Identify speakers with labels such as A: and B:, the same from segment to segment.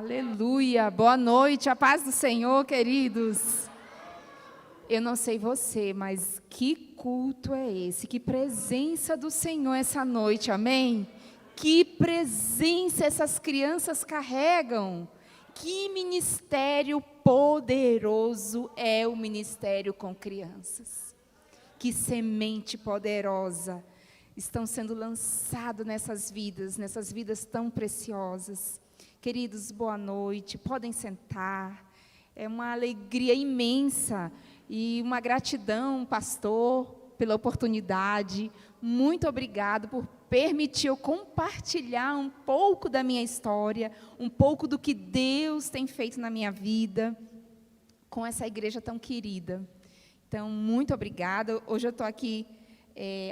A: Aleluia, boa noite, a paz do Senhor, queridos. Eu não sei você, mas que culto é esse? Que presença do Senhor essa noite, amém? Que presença essas crianças carregam. Que ministério poderoso é o ministério com crianças. Que semente poderosa estão sendo lançadas nessas vidas tão preciosas. Queridos, boa noite, podem sentar. É uma alegria imensa e uma gratidão, pastor, pela oportunidade. Muito obrigado por permitir eu compartilhar um pouco da minha história, um pouco do que Deus tem feito na minha vida, com essa igreja tão querida. Então, muito obrigada. Hoje eu estou aqui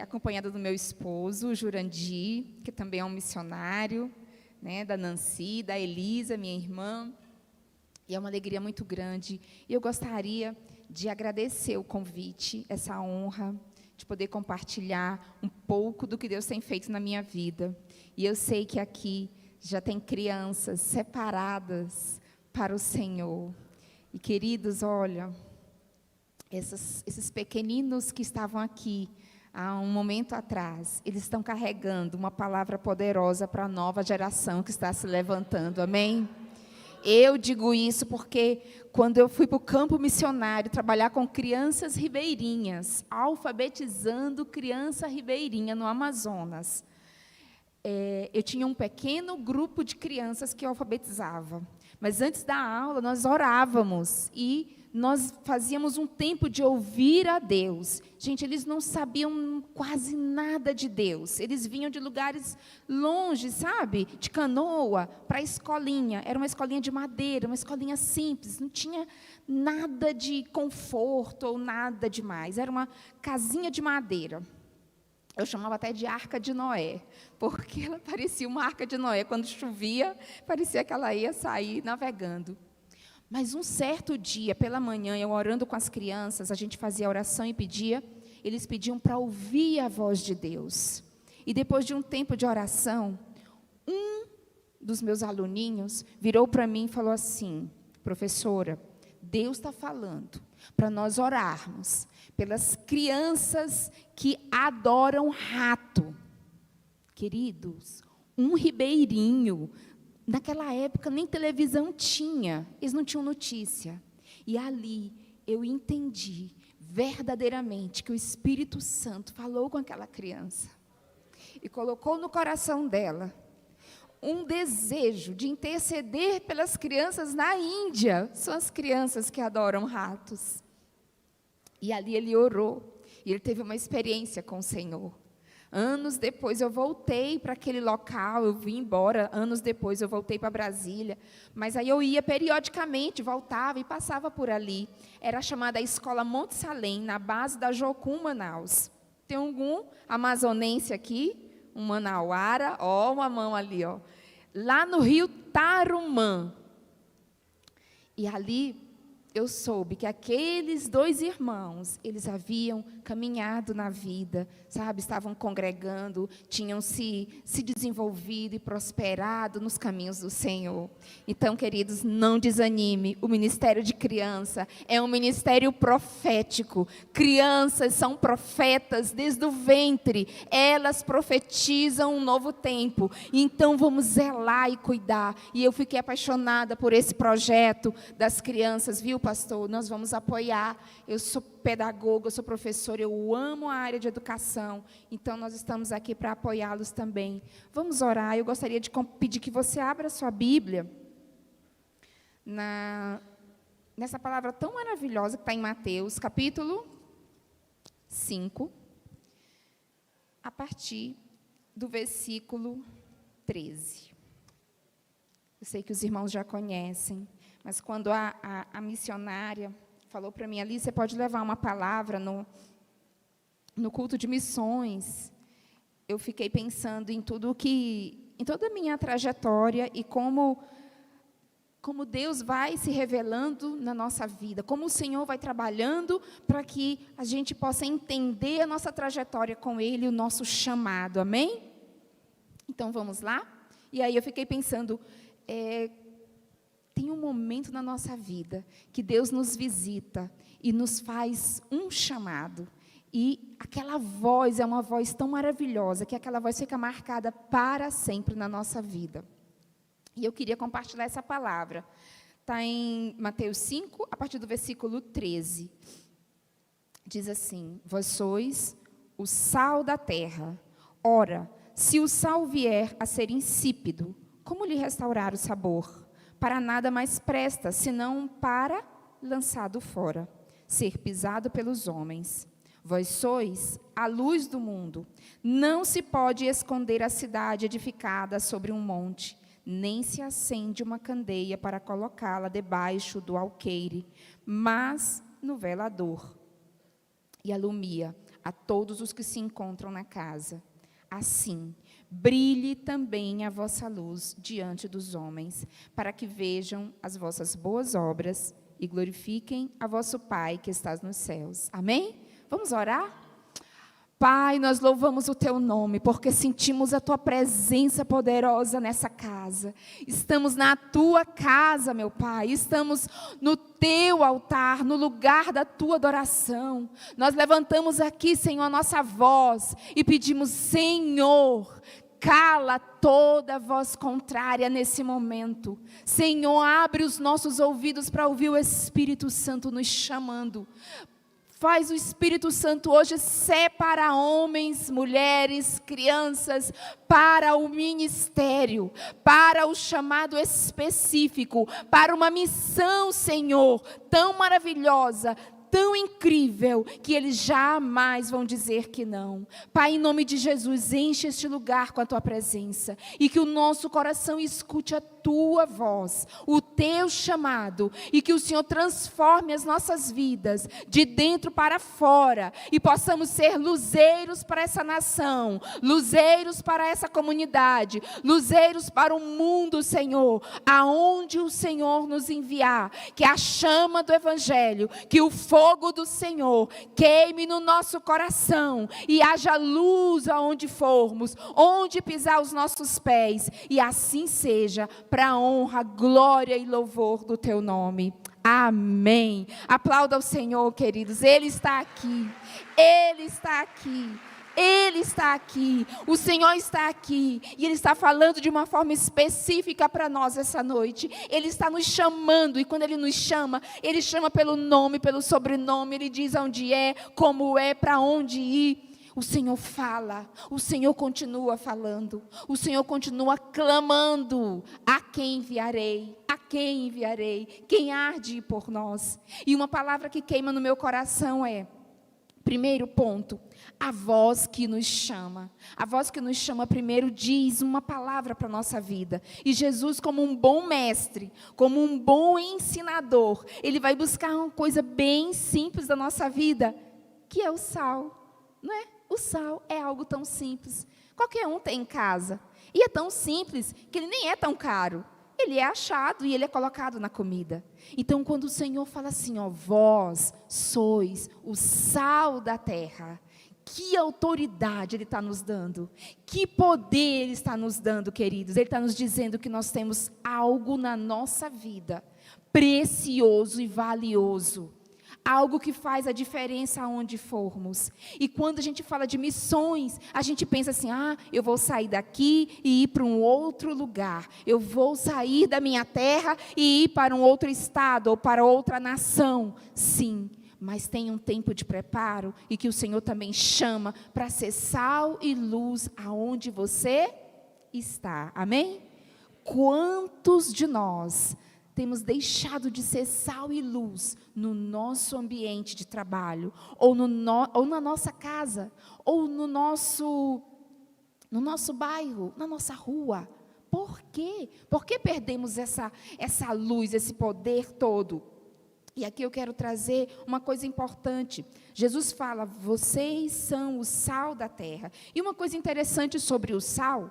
A: acompanhada do meu esposo, Jurandir, que também é um missionário, né, da Nancy, da Elisa, minha irmã. E é uma alegria muito grande. E eu gostaria de agradecer o convite, essa honra, de poder compartilhar um pouco do que Deus tem feito na minha vida. E eu sei que aqui já tem crianças separadas para o Senhor. E, queridos, olha, esses pequeninos que estavam aqui há um momento atrás, eles estão carregando uma palavra poderosa para a nova geração que está se levantando, amém? Eu digo isso porque quando eu fui para o campo missionário trabalhar com crianças ribeirinhas, alfabetizando criança ribeirinha no Amazonas, eu tinha um pequeno grupo de crianças que eu alfabetizava. Mas antes da aula, nós orávamos e nós fazíamos um tempo de ouvir a Deus. Gente, eles não sabiam quase nada de Deus. Eles vinham de lugares longe, sabe? De canoa para a escolinha. Era uma escolinha de madeira, uma escolinha simples. Não tinha nada de conforto ou nada demais. Era uma casinha de madeira. Eu chamava até de Arca de Noé, porque ela parecia uma Arca de Noé. Quando chovia, parecia que ela ia sair navegando. Mas um certo dia, pela manhã, eu orando com as crianças, a gente fazia oração e eles pediam para ouvir a voz de Deus. E depois de um tempo de oração, um dos meus aluninhos virou para mim e falou assim: professora, Deus está falando para nós orarmos pelas crianças que adoram rato. Queridos, um ribeirinho. Naquela época, nem televisão tinha, eles não tinham notícia. E ali, eu entendi verdadeiramente que o Espírito Santo falou com aquela criança e colocou no coração dela um desejo de interceder pelas crianças na Índia. São as crianças que adoram ratos. E ali ele orou, e ele teve uma experiência com o Senhor. Anos depois eu voltei para aquele local, eu vim embora, anos depois eu voltei para Brasília, mas aí eu ia periodicamente, voltava e passava por ali. Era chamada a Escola Monte Salem, na base da Jocum, Manaus. Tem algum amazonense aqui? Um manauara, ó, uma mão ali, ó. Lá no rio Tarumã. E ali eu soube que aqueles dois irmãos, eles haviam caminhado na vida, sabe? Estavam congregando, tinham se desenvolvido e prosperado nos caminhos do Senhor. Então, queridos, não desanime. O ministério de criança é um ministério profético. Crianças são profetas desde o ventre. Elas profetizam um novo tempo. Então, vamos zelar e cuidar. E eu fiquei apaixonada por esse projeto das crianças, viu, pastor? Nós vamos apoiar. Eu sou pedagoga, eu sou professora, eu amo a área de educação, então nós estamos aqui para apoiá-los também. Vamos orar. Eu gostaria de pedir que você abra sua Bíblia nessa palavra tão maravilhosa que está em Mateus, capítulo 5, a partir do versículo 13. Eu sei que os irmãos já conhecem, mas quando a missionária falou para mim, ali, você pode levar uma palavra no culto de missões, eu fiquei pensando em toda a minha trajetória e como Deus vai se revelando na nossa vida, como o Senhor vai trabalhando para que a gente possa entender a nossa trajetória com Ele, o nosso chamado, amém? Então, vamos lá? E aí eu fiquei pensando, momento na nossa vida que Deus nos visita e nos faz um chamado. E aquela voz é uma voz tão maravilhosa, que aquela voz fica marcada para sempre na nossa vida. E eu queria compartilhar essa palavra. Está em Mateus 5, a partir do versículo 13. Diz assim: vós sois o sal da terra. Ora, se o sal vier a ser insípido, como lhe restaurar o sabor? Para nada mais presta, senão para, lançado fora, ser pisado pelos homens. Vós sois a luz do mundo. Não se pode esconder a cidade edificada sobre um monte, nem se acende uma candeia para colocá-la debaixo do alqueire, mas no velador, e alumia a todos os que se encontram na casa. Assim, brilhe também a vossa luz diante dos homens, para que vejam as vossas boas obras e glorifiquem a vosso Pai que estás nos céus. Amém? Vamos orar? Pai, nós louvamos o Teu nome, porque sentimos a Tua presença poderosa nessa casa. Estamos na Tua casa, meu Pai. Estamos no Teu altar, no lugar da Tua adoração. Nós levantamos aqui, Senhor, a nossa voz e pedimos: Senhor, cala toda voz contrária nesse momento. Senhor, abre os nossos ouvidos para ouvir o Espírito Santo nos chamando. Faz o Espírito Santo hoje separar homens, mulheres, crianças para o ministério, para o chamado específico, para uma missão, Senhor, tão maravilhosa, tão incrível, que eles jamais vão dizer que não. Pai, em nome de Jesus, enche este lugar com a Tua presença e que o nosso coração escute a Tua voz, o Teu chamado, e que o Senhor transforme as nossas vidas de dentro para fora e possamos ser luzeiros para essa nação, luzeiros para essa comunidade, luzeiros para o mundo, Senhor, aonde o Senhor nos enviar, que a chama do Evangelho, que o fogo do Senhor queime no nosso coração e haja luz aonde formos, onde pisar os nossos pés, e assim seja, para a honra, glória e louvor do Teu nome. Amém. Aplauda o Senhor, queridos. Ele está aqui. Ele está aqui. Ele está aqui, o Senhor está aqui, e Ele está falando de uma forma específica para nós essa noite. Ele está nos chamando, e quando Ele nos chama, Ele chama pelo nome, pelo sobrenome, Ele diz onde é, como é, para onde ir. O Senhor fala, o Senhor continua falando, o Senhor continua clamando: a quem enviarei? A quem enviarei? Quem há de ir por nós? E uma palavra que queima no meu coração é: primeiro ponto, a voz que nos chama. A voz que nos chama primeiro diz uma palavra para a nossa vida. E Jesus, como um bom mestre, como um bom ensinador, Ele vai buscar uma coisa bem simples da nossa vida, que é o sal, não é? O sal é algo tão simples. Qualquer um tem em casa. E é tão simples que ele nem é tão caro. Ele é achado e ele é colocado na comida. Então, quando o Senhor fala assim, ó, vós sois o sal da terra, que autoridade Ele está nos dando, que poder Ele está nos dando, queridos. Ele está nos dizendo que nós temos algo na nossa vida, precioso e valioso, algo que faz a diferença aonde formos. E quando a gente fala de missões, a gente pensa assim: eu vou sair daqui e ir para um outro lugar. Eu vou sair da minha terra e ir para um outro estado ou para outra nação. Sim, mas tem um tempo de preparo e que o Senhor também chama para ser sal e luz aonde você está. Amém? Quantos de nós temos deixado de ser sal e luz no nosso ambiente de trabalho, ou na nossa casa, ou no nosso bairro, na nossa rua? Por quê? Por que perdemos essa luz, esse poder todo? E aqui eu quero trazer uma coisa importante. Jesus fala: vocês são o sal da terra. E uma coisa interessante sobre o sal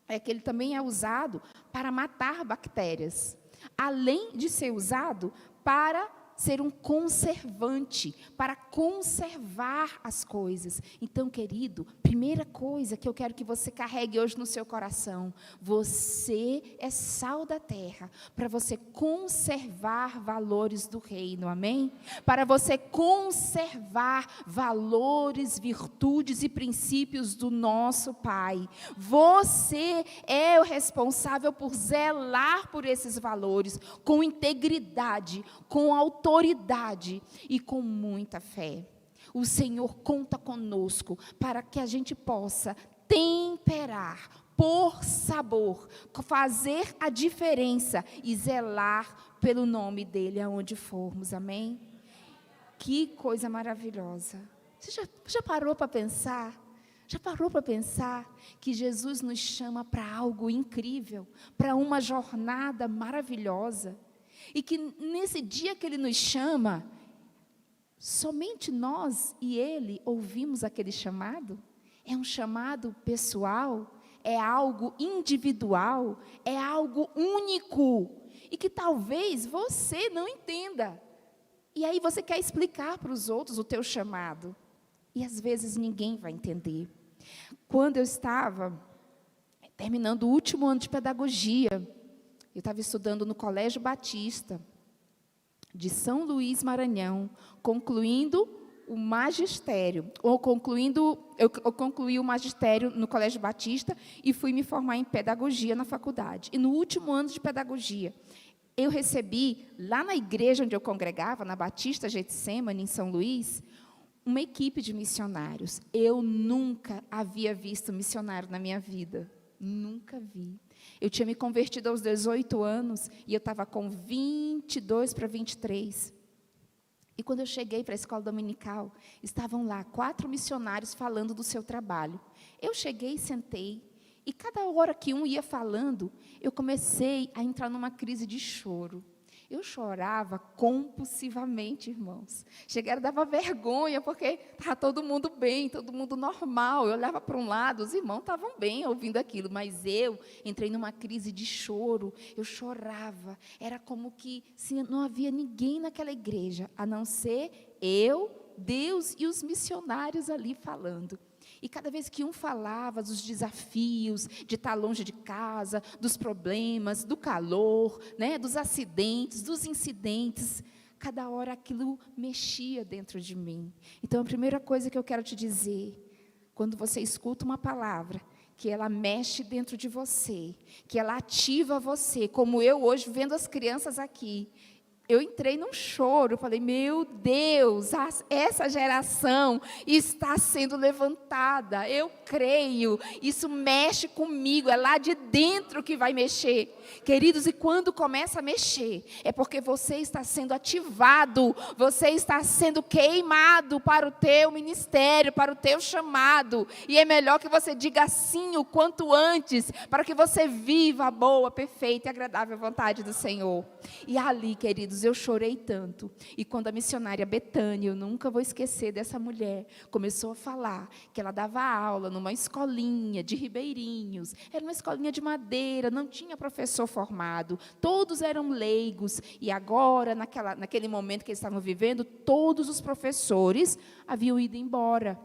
A: é que ele também é usado para matar bactérias, além de ser usado para ser um conservante, para conservar as coisas. Então, querido, primeira coisa que eu quero que você carregue hoje no seu coração: você é sal da terra, para você conservar valores do reino, amém? Para você conservar valores, virtudes e princípios do nosso Pai. Você é o responsável por zelar por esses valores, com integridade, com autoridade e com muita fé. O Senhor conta conosco para que a gente possa temperar, pôr sabor, fazer a diferença e zelar pelo nome dEle aonde formos, amém? Que coisa maravilhosa. Você já parou para pensar? Já parou para pensar que Jesus nos chama para algo incrível, para uma jornada maravilhosa? E que nesse dia que Ele nos chama, somente nós e Ele ouvimos aquele chamado? É um chamado pessoal, é algo individual, é algo único, e que talvez você não entenda. E aí você quer explicar para os outros o teu chamado, e às vezes ninguém vai entender. Quando eu estava terminando o último ano de pedagogia, eu estava estudando no Colégio Batista de São Luís, Maranhão, concluindo o magistério, eu concluí o magistério no Colégio Batista e fui me formar em pedagogia na faculdade. E no último ano de pedagogia, eu recebi, lá na igreja onde eu congregava, na Batista Getsemane, em São Luís, uma equipe de missionários. Eu nunca havia visto missionário na minha vida. Nunca vi. Eu tinha me convertido aos 18 anos e eu estava com 22 para 23. E quando eu cheguei para a escola dominical, estavam lá 4 missionários falando do seu trabalho. Eu cheguei, sentei, e cada hora que um ia falando, eu comecei a entrar numa crise de choro. Eu chorava compulsivamente, irmãos. Chegaram, dava vergonha, porque estava todo mundo bem, todo mundo normal. Eu olhava para um lado, os irmãos estavam bem ouvindo aquilo, mas eu entrei numa crise de choro. Eu chorava. Era como que não havia ninguém naquela igreja, a não ser eu, Deus e os missionários ali falando. E cada vez que um falava dos desafios de estar longe de casa, dos problemas, do calor, né, dos acidentes, dos incidentes, cada hora aquilo mexia dentro de mim. Então, a primeira coisa que eu quero te dizer, quando você escuta uma palavra, que ela mexe dentro de você, que ela ativa você, como eu hoje vendo as crianças aqui, eu entrei num choro, falei, meu Deus, essa geração está sendo levantada, eu creio, isso mexe comigo, é lá de dentro que vai mexer. Queridos, e quando começa a mexer, é porque você está sendo ativado, você está sendo queimado para o teu ministério, para o teu chamado, e é melhor que você diga sim o quanto antes, para que você viva a boa, perfeita e agradável vontade do Senhor. E ali, queridos, eu chorei tanto. E quando a missionária Betânia, eu nunca vou esquecer dessa mulher, começou a falar que ela dava aula numa escolinha de Ribeirinhos. Era uma escolinha de madeira, não tinha professor formado. Todos eram leigos. E agora, naquele momento que eles estavam vivendo, todos os professores haviam ido embora.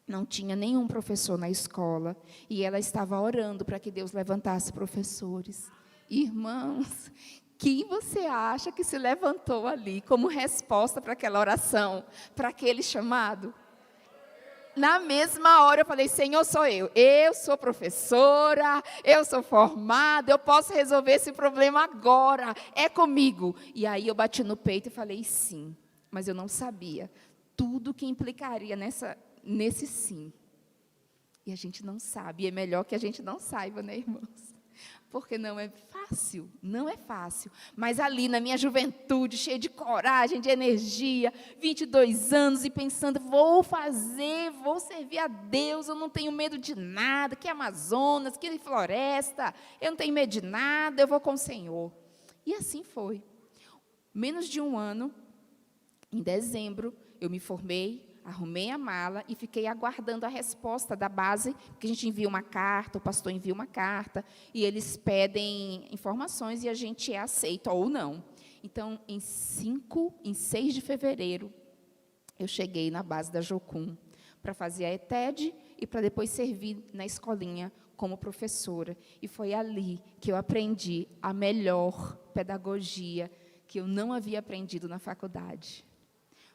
A: Não tinha nenhum professor na escola. E ela estava orando para que Deus levantasse professores. Irmãos, quem você acha que se levantou ali como resposta para aquela oração, para aquele chamado? Na mesma hora eu falei, Senhor, sou eu sou professora, eu sou formada, eu posso resolver esse problema agora, é comigo. E aí eu bati no peito e falei sim, mas eu não sabia tudo que implicaria nesse sim. E a gente não sabe, e é melhor que a gente não saiba, né, irmãos? Porque não é fácil, não é fácil. Mas ali na minha juventude, cheia de coragem, de energia, 22 anos, e pensando, vou servir a Deus, eu não tenho medo de nada, que Amazonas, que floresta, eu não tenho medo de nada, eu vou com o Senhor. E assim foi. Menos de um ano, em dezembro, eu me formei, arrumei a mala e fiquei aguardando a resposta da base, porque a gente envia uma carta, o pastor envia uma carta, e eles pedem informações e a gente é aceito ou não. Então, em 6 de fevereiro, eu cheguei na base da Jocum para fazer a ETED e para depois servir na escolinha como professora. E foi ali que eu aprendi a melhor pedagogia que eu não havia aprendido na faculdade.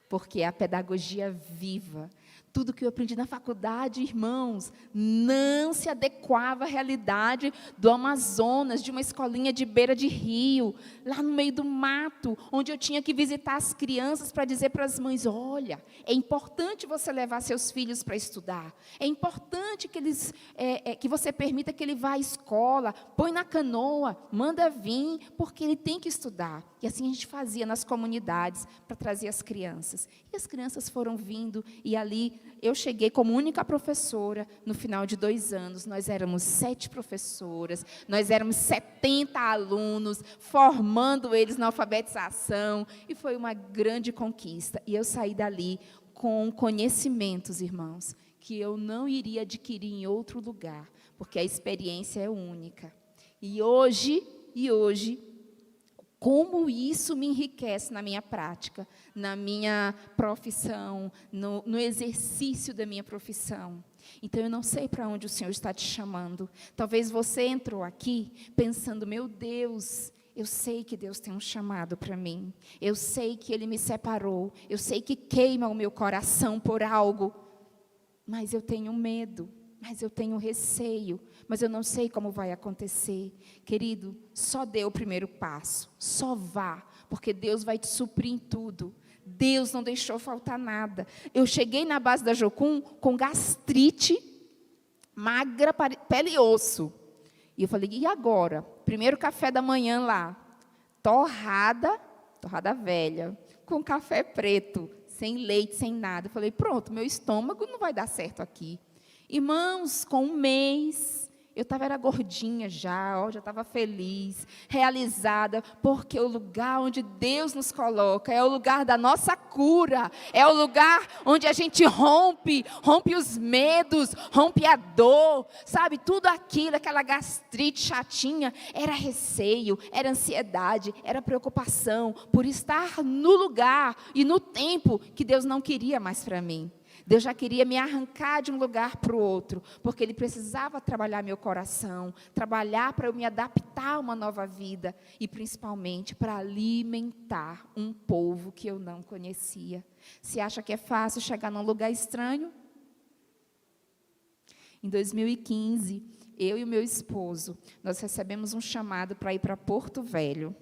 A: Porque é a pedagogia viva. Tudo que eu aprendi na faculdade, irmãos, não se adequava à realidade do Amazonas, de uma escolinha de beira de rio, lá no meio do mato, onde eu tinha que visitar as crianças para dizer para as mães, olha, é importante você levar seus filhos para estudar, é importante que você permita que ele vá à escola, põe na canoa, manda vir, porque ele tem que estudar. E assim a gente fazia nas comunidades para trazer as crianças. E as crianças foram vindo, e ali eu cheguei como única professora no final de 2 anos. Nós éramos 7 professoras, nós éramos 70 alunos, formando eles na alfabetização, e foi uma grande conquista. E eu saí dali com conhecimentos, irmãos, que eu não iria adquirir em outro lugar, porque a experiência é única. E hoje, como isso me enriquece na minha prática, na minha profissão, no exercício da minha profissão. Então, eu não sei para onde o Senhor está te chamando. Talvez você entrou aqui pensando, meu Deus, eu sei que Deus tem um chamado para mim. Eu sei que Ele me separou. Eu sei que queima o meu coração por algo. Mas eu tenho medo. Mas eu tenho receio, mas eu não sei como vai acontecer. Querido, só dê o primeiro passo, só vá, porque Deus vai te suprir em tudo. Deus não deixou faltar nada. Eu cheguei na base da Jocum com gastrite, magra, pele e osso. E eu falei, e agora? Primeiro café da manhã lá, torrada velha, com café preto, sem leite, sem nada. Eu falei, pronto, meu estômago não vai dar certo aqui. Irmãos, com 1 mês, eu era gordinha já estava feliz, realizada, porque o lugar onde Deus nos coloca é o lugar da nossa cura, é o lugar onde a gente rompe os medos, rompe a dor, sabe, tudo aquilo, aquela gastrite chatinha, era receio, era ansiedade, era preocupação, por estar no lugar e no tempo que Deus não queria mais para mim. Deus já queria me arrancar de um lugar para o outro, porque Ele precisava trabalhar meu coração, trabalhar para eu me adaptar a uma nova vida, e principalmente para alimentar um povo que eu não conhecia. Você acha que é fácil chegar num lugar estranho? Em 2015, eu e o meu esposo, nós recebemos um chamado para ir para Porto Velho,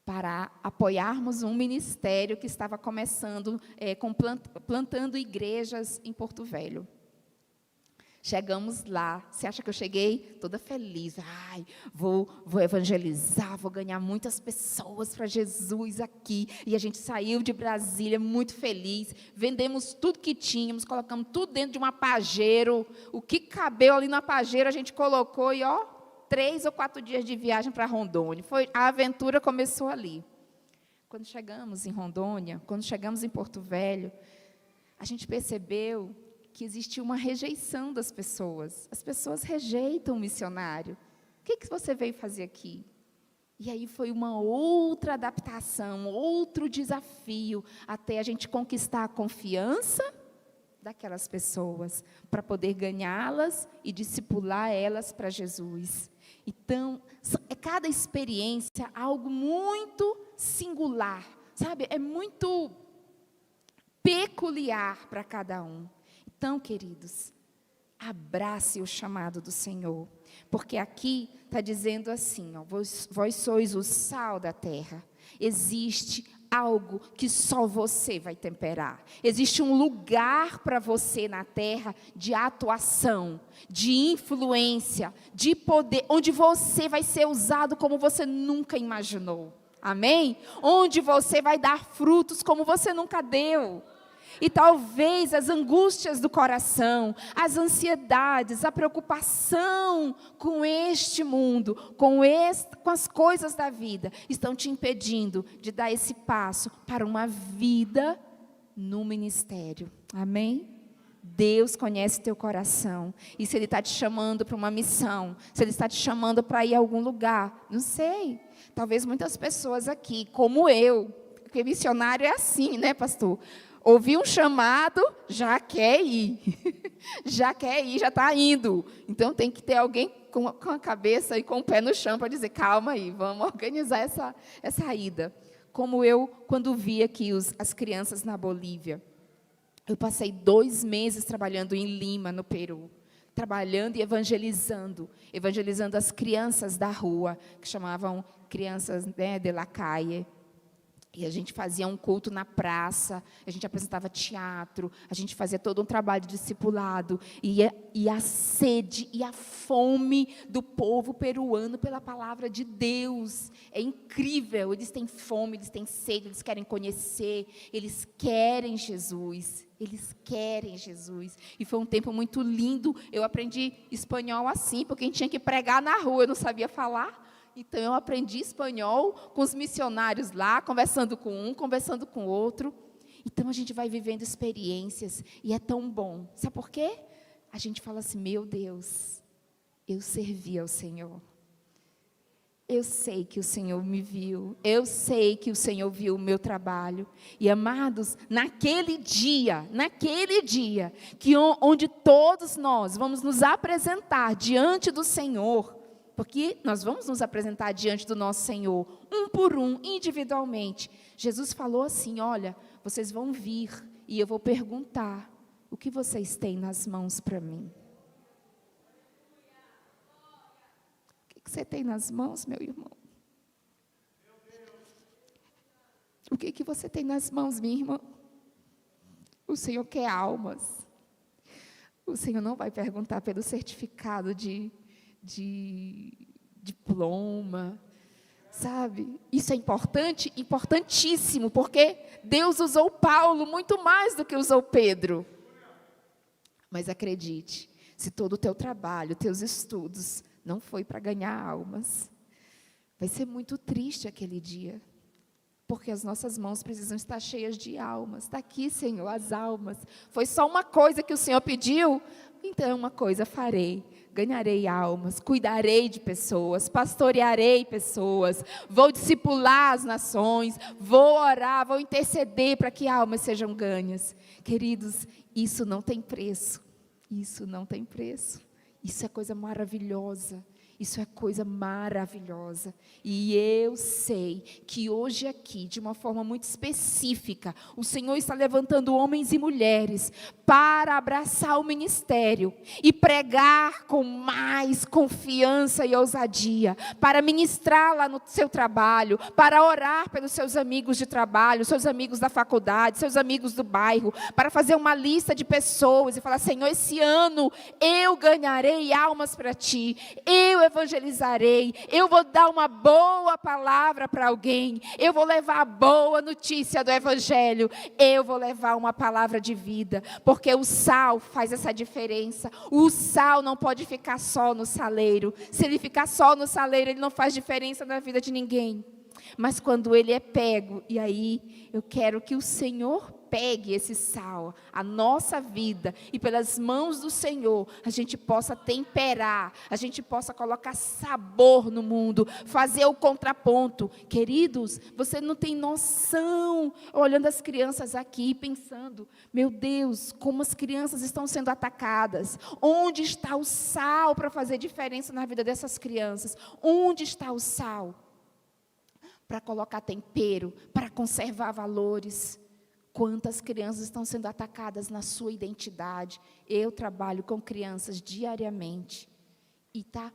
A: para apoiarmos um ministério que estava começando, plantando igrejas em Porto Velho. Chegamos lá, você acha que eu cheguei toda feliz? Ai, vou evangelizar, vou ganhar muitas pessoas para Jesus aqui. E a gente saiu de Brasília muito feliz, vendemos tudo que tínhamos, colocamos tudo dentro de uma Pajero. O que cabeu ali na Pajero a gente colocou e 3 ou 4 dias de viagem para Rondônia. A aventura começou ali. Quando chegamos em Rondônia, quando chegamos em Porto Velho, a gente percebeu que existia uma rejeição das pessoas. As pessoas rejeitam o missionário. O que você veio fazer aqui? E aí foi uma outra adaptação, outro desafio, até a gente conquistar a confiança daquelas pessoas, para poder ganhá-las e discipular elas para Jesus. Então, cada experiência é algo muito singular, sabe? É muito peculiar para cada um. Então, queridos, abrace o chamado do Senhor, porque aqui está dizendo assim, vós sois o sal da terra. Existe algo que só você vai temperar. Existe um lugar para você na terra de atuação, de influência, de poder, onde você vai ser usado como você nunca imaginou. Amém? Onde você vai dar frutos como você nunca deu. E talvez as angústias do coração, as ansiedades, a preocupação com este mundo, com as coisas da vida, estão te impedindo de dar esse passo para uma vida no ministério. Amém? Deus conhece teu coração. E se Ele está te chamando para uma missão, se Ele está te chamando para ir a algum lugar, não sei. Talvez muitas pessoas aqui, como eu, porque missionário é assim, né, pastor? Ouvi um chamado, já quer ir. Já quer ir, já está indo. Então tem que ter alguém com a cabeça e com o pé no chão para dizer, calma aí, vamos organizar essa ida. Como eu, quando vi aqui as crianças na Bolívia, eu passei 2 meses trabalhando em Lima, no Peru, trabalhando e evangelizando as crianças da rua, que chamavam crianças, né, de la calle. E a gente fazia um culto na praça, a gente apresentava teatro, a gente fazia todo um trabalho de discipulado. E a sede e a fome do povo peruano pela palavra de Deus é incrível. Eles têm fome, eles têm sede, eles querem conhecer, eles querem Jesus. Eles querem Jesus. E foi um tempo muito lindo. Eu aprendi espanhol assim, porque a gente tinha que pregar na rua, eu não sabia falar. Então, eu aprendi espanhol com os missionários lá, conversando com um, conversando com o outro. Então, a gente vai vivendo experiências e é tão bom. Sabe por quê? A gente fala assim, meu Deus, eu servi ao Senhor. Eu sei que o Senhor me viu. Eu sei que o Senhor viu o meu trabalho. E, amados, naquele dia, onde todos nós vamos nos apresentar diante do Senhor, porque nós vamos nos apresentar diante do nosso Senhor, um por um, individualmente. Jesus falou assim, olha, vocês vão vir e eu vou perguntar, o que vocês têm nas mãos para mim? O que você tem nas mãos, meu irmão? O que você tem nas mãos, minha irmã? O Senhor quer almas. O Senhor não vai perguntar pelo certificado de diploma, sabe? Isso é importante, importantíssimo, porque Deus usou Paulo muito mais do que usou Pedro. Mas acredite, se todo o teu trabalho, teus estudos, não foi para ganhar almas, vai ser muito triste aquele dia, porque as nossas mãos precisam estar cheias de almas. Está aqui, Senhor, as almas. Foi só uma coisa que o Senhor pediu? Então, uma coisa farei. Ganharei almas, cuidarei de pessoas, pastorearei pessoas, vou discipular as nações, vou orar, vou interceder para que almas sejam ganhas. Queridos, isso não tem preço. Isso não tem preço. Isso é coisa maravilhosa. Isso é coisa maravilhosa. E eu sei que hoje aqui, de uma forma muito específica, o Senhor está levantando homens e mulheres para abraçar o ministério e pregar com mais confiança e ousadia, para ministrar lá no seu trabalho, para orar pelos seus amigos de trabalho, seus amigos da faculdade, seus amigos do bairro, para fazer uma lista de pessoas e falar, Senhor, esse ano eu ganharei almas para Ti, eu evangelizarei, eu vou dar uma boa palavra para alguém, eu vou levar a boa notícia do Evangelho, eu vou levar uma palavra de vida, porque o sal faz essa diferença. O sal não pode ficar só no saleiro. Se ele ficar só no saleiro, ele não faz diferença na vida de ninguém. Mas quando ele é pego, e aí eu quero que o Senhor pegue esse sal, a nossa vida, e pelas mãos do Senhor, a gente possa temperar, a gente possa colocar sabor no mundo, fazer o contraponto. Queridos, você não tem noção, olhando as crianças aqui, pensando, meu Deus, como as crianças estão sendo atacadas, onde está o sal para fazer diferença na vida dessas crianças? Onde está o sal? Para colocar tempero, para conservar valores. Quantas crianças estão sendo atacadas na sua identidade? Eu trabalho com crianças diariamente. E está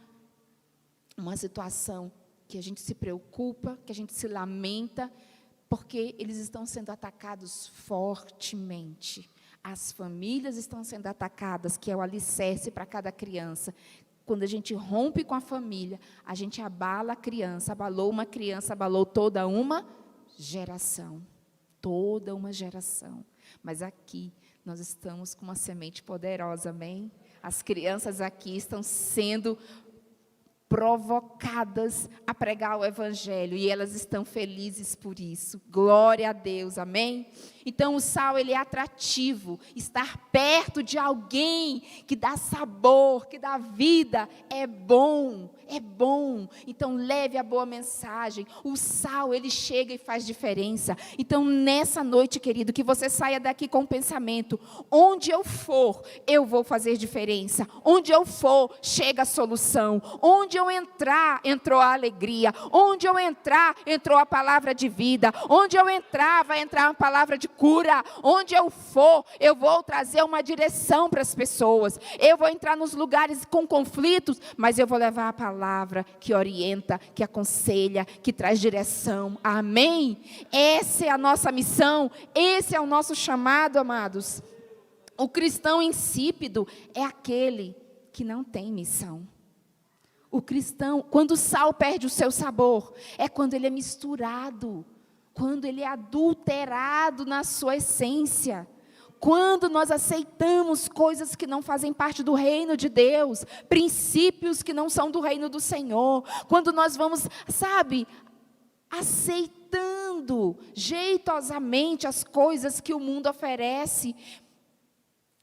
A: uma situação que a gente se preocupa, que a gente se lamenta, porque eles estão sendo atacados fortemente. As famílias estão sendo atacadas, que é o alicerce para cada criança. Quando a gente rompe com a família, a gente abala a criança, abalou uma criança, abalou toda uma geração. Toda uma geração. Mas aqui, nós estamos com uma semente poderosa, amém? As crianças aqui estão sendo provocadas a pregar o evangelho, e elas estão felizes por isso. Glória a Deus, amém? Então o sal, ele é atrativo. Estar perto de alguém que dá sabor, que dá vida, é bom, é bom. Então leve a boa mensagem. O sal, ele chega e faz diferença. Então nessa noite, querido, que você saia daqui com o pensamento: onde eu for, eu vou fazer diferença. Onde eu for, chega a solução. Onde eu entrar, entrou a alegria. Onde eu entrar, entrou a palavra de vida. Onde eu entrar, vai entrar uma palavra de cura. Onde eu for, eu vou trazer uma direção para as pessoas. Eu vou entrar nos lugares com conflitos, mas eu vou levar a palavra que orienta, que aconselha, que traz direção. Amém? Essa é a nossa missão, esse é o nosso chamado, amados. O cristão insípido é aquele que não tem missão. O cristão, quando o sal perde o seu sabor, é quando ele é misturado, quando ele é adulterado na sua essência. Quando nós aceitamos coisas que não fazem parte do reino de Deus, princípios que não são do reino do Senhor, quando nós vamos, aceitando jeitosamente as coisas que o mundo oferece,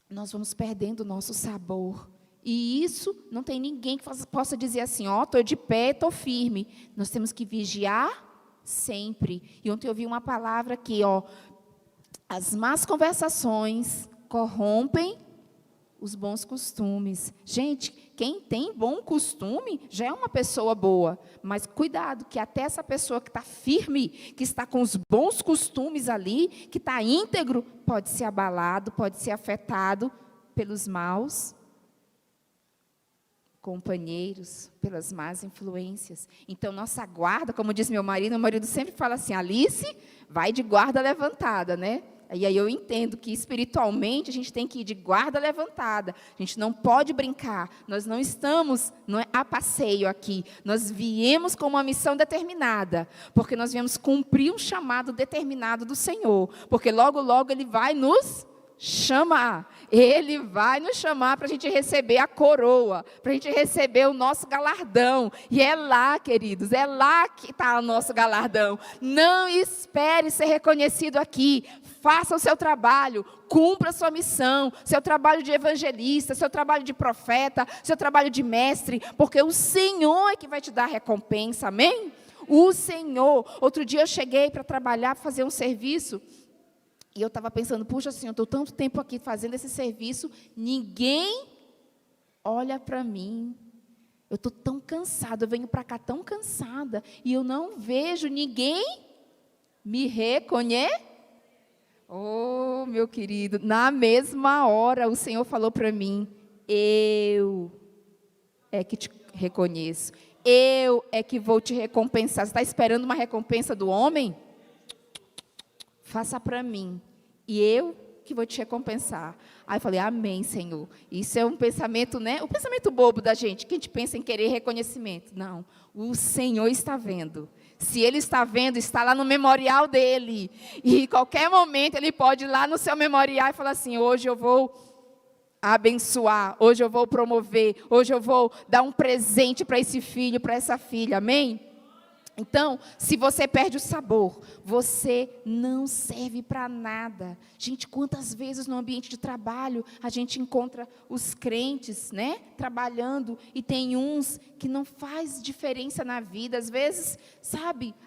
A: nós vamos perdendo o nosso sabor. E isso não tem ninguém que possa dizer assim: estou de pé, estou firme. Nós temos que vigiar sempre. E ontem eu ouvi uma palavra aqui, as más conversações corrompem os bons costumes. Gente, quem tem bom costume já é uma pessoa boa. Mas cuidado, que até essa pessoa que está firme, que está com os bons costumes ali, que está íntegro, pode ser abalado, pode ser afetado pelos maus companheiros, pelas más influências. Então, nossa guarda, como diz meu marido sempre fala assim: Alice, vai de guarda levantada, né? E aí eu entendo que espiritualmente a gente tem que ir de guarda levantada. A gente não pode brincar. Nós não estamos a passeio aqui. Nós viemos com uma missão determinada, porque nós viemos cumprir um chamado determinado do Senhor, porque logo, logo Ele vai nos chamar. Ele vai nos chamar para a gente receber a coroa, para a gente receber o nosso galardão. E é lá, queridos, é lá que está o nosso galardão. Não espere ser reconhecido aqui. Faça o seu trabalho, cumpra a sua missão, seu trabalho de evangelista, seu trabalho de profeta, seu trabalho de mestre, porque o Senhor é que vai te dar a recompensa, amém? O Senhor. Outro dia eu cheguei para trabalhar, para fazer um serviço, e eu estava pensando: puxa, Senhor, estou tanto tempo aqui fazendo esse serviço, ninguém olha para mim. Eu estou tão cansada, eu venho para cá tão cansada, e eu não vejo ninguém me reconhecer. Oh, meu querido, na mesma hora o Senhor falou para mim: eu é que te reconheço, eu é que vou te recompensar. Você está esperando uma recompensa do homem? Faça para mim, e eu que vou te recompensar. Aí eu falei: amém, Senhor. Isso é um pensamento, né? O pensamento bobo da gente, que a gente pensa em querer reconhecimento. Não, o Senhor está vendo. Se Ele está vendo, está lá no memorial dEle. E em qualquer momento Ele pode ir lá no seu memorial e falar assim: hoje eu vou abençoar, hoje eu vou promover, hoje eu vou dar um presente para esse filho, para essa filha, amém? Então, se você perde o sabor, você não serve para nada. Gente, quantas vezes no ambiente de trabalho a gente encontra os crentes, né, trabalhando, e tem uns que não faz diferença na vida. Às vezes,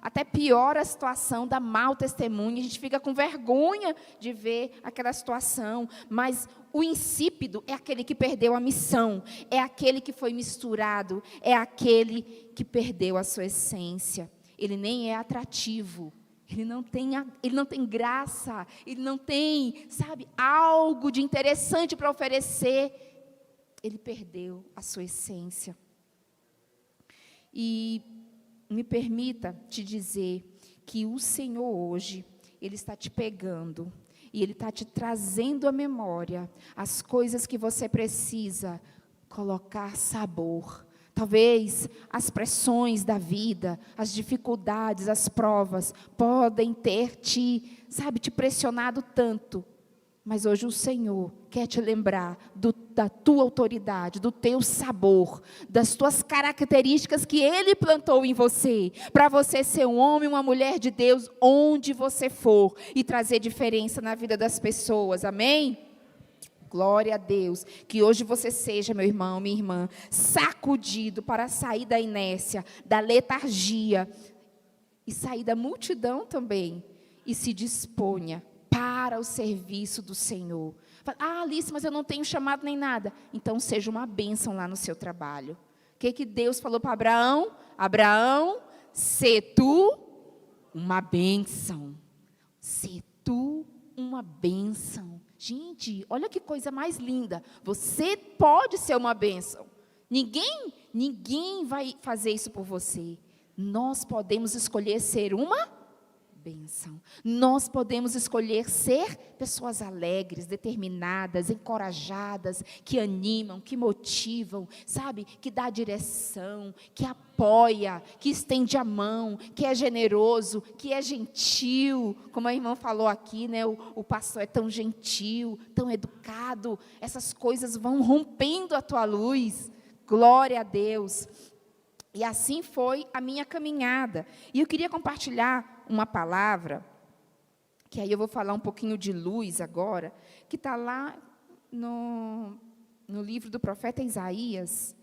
A: até piora a situação, dá mau testemunho, a gente fica com vergonha de ver aquela situação. Mas o insípido é aquele que perdeu a missão, é aquele que foi misturado, é aquele que perdeu a sua essência. Ele nem é atrativo, ele não tem graça, ele não tem, algo de interessante para oferecer. Ele perdeu a sua essência. E me permita te dizer que o Senhor hoje, Ele está te pegando, e Ele está te trazendo à memória as coisas que você precisa colocar sabor. Talvez as pressões da vida, as dificuldades, as provas, podem ter te pressionado tanto. Mas hoje o Senhor quer te lembrar do da tua autoridade, do teu sabor, das tuas características que Ele plantou em você, para você ser um homem, uma mulher de Deus, onde você for, e trazer diferença na vida das pessoas, amém? Glória a Deus, que hoje você seja, meu irmão, minha irmã, sacudido para sair da inércia, da letargia, e sair da multidão também, e se disponha para o serviço do Senhor. Ah, Alice, mas eu não tenho chamado nem nada. Então, seja uma bênção lá no seu trabalho. O que Deus falou para Abraão? Abraão, sê tu uma bênção. Sê tu uma bênção. Gente, olha que coisa mais linda. Você pode ser uma bênção. Ninguém vai fazer isso por você. Nós podemos escolher ser uma bênção. Nós podemos escolher ser pessoas alegres, determinadas, encorajadas, que animam, que motivam, sabe? Que dá direção, que apoia, que estende a mão, que é generoso, que é gentil. Como a irmã falou aqui, né? O pastor é tão gentil, tão educado. Essas coisas vão rompendo a tua luz. Glória a Deus. E assim foi a minha caminhada. E eu queria compartilhar uma palavra, que aí eu vou falar um pouquinho de luz agora, que está lá no livro do profeta Isaías,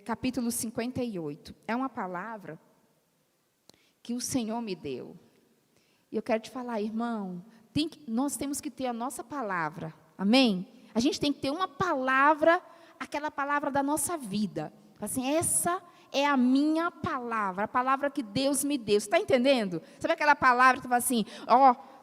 A: capítulo 58. É uma palavra que o Senhor me deu. E eu quero te falar, irmão, nós temos que ter a nossa palavra, amém? A gente tem que ter uma palavra, aquela palavra da nossa vida. Assim, essa é a minha palavra, a palavra que Deus me deu. Você está entendendo? Sabe aquela palavra que fala assim,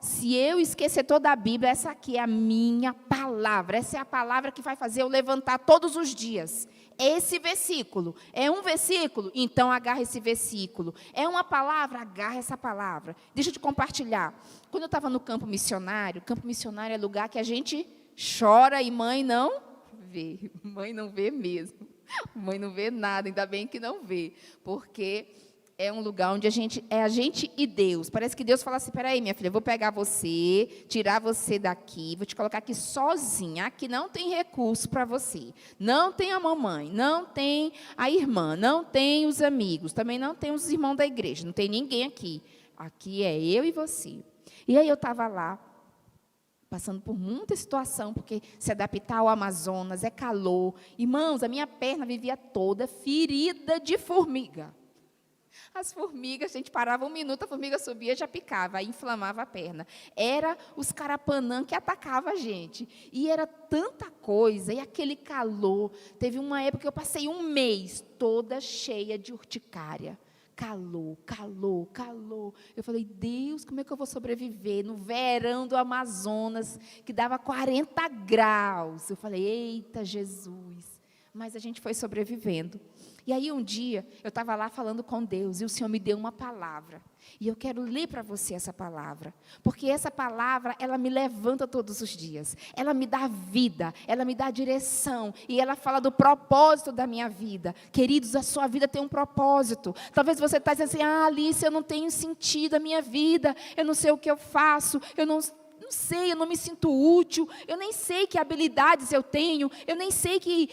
A: se eu esquecer toda a Bíblia, essa aqui é a minha palavra. Essa é a palavra que vai fazer eu levantar todos os dias. Esse versículo, é um versículo? Então agarra esse versículo. É uma palavra? Agarra essa palavra. Deixa eu te compartilhar. Quando eu estava no campo missionário é lugar que a gente chora e mãe não vê. Mãe não vê mesmo. Mãe não vê nada, ainda bem que não vê. Porque é um lugar onde a gente e Deus. Parece que Deus fala assim, peraí, minha filha, eu vou pegar você, tirar você daqui, vou te colocar aqui sozinha. Aqui não tem recurso para você. Não tem a mamãe, não tem a irmã, não tem os amigos, também não tem os irmãos da igreja, não tem ninguém aqui. Aqui é eu e você. E aí eu estava lá, passando por muita situação, porque se adaptar ao Amazonas, é calor. Irmãos, a minha perna vivia toda ferida de formiga. As formigas, a gente parava um minuto, a formiga subia, já picava, aí inflamava a perna. Era os carapanã que atacavam a gente. E era tanta coisa, e aquele calor. Teve uma época que eu passei um mês toda cheia de urticária. Calor, calor, calor. Eu falei, Deus, como é que eu vou sobreviver no verão do Amazonas, que dava 40 graus? Eu falei, eita, Jesus. Mas a gente foi sobrevivendo. E aí um dia, eu estava lá falando com Deus, e o Senhor me deu uma palavra. E eu quero ler para você essa palavra. Porque essa palavra, ela me levanta todos os dias. Ela me dá vida, ela me dá direção. E ela fala do propósito da minha vida. Queridos, a sua vida tem um propósito. Talvez você está dizendo assim, Alice, eu não tenho sentido a minha vida. Eu não sei o que eu faço, eu não sei, eu não me sinto útil. Eu nem sei que habilidades eu tenho. Eu nem sei que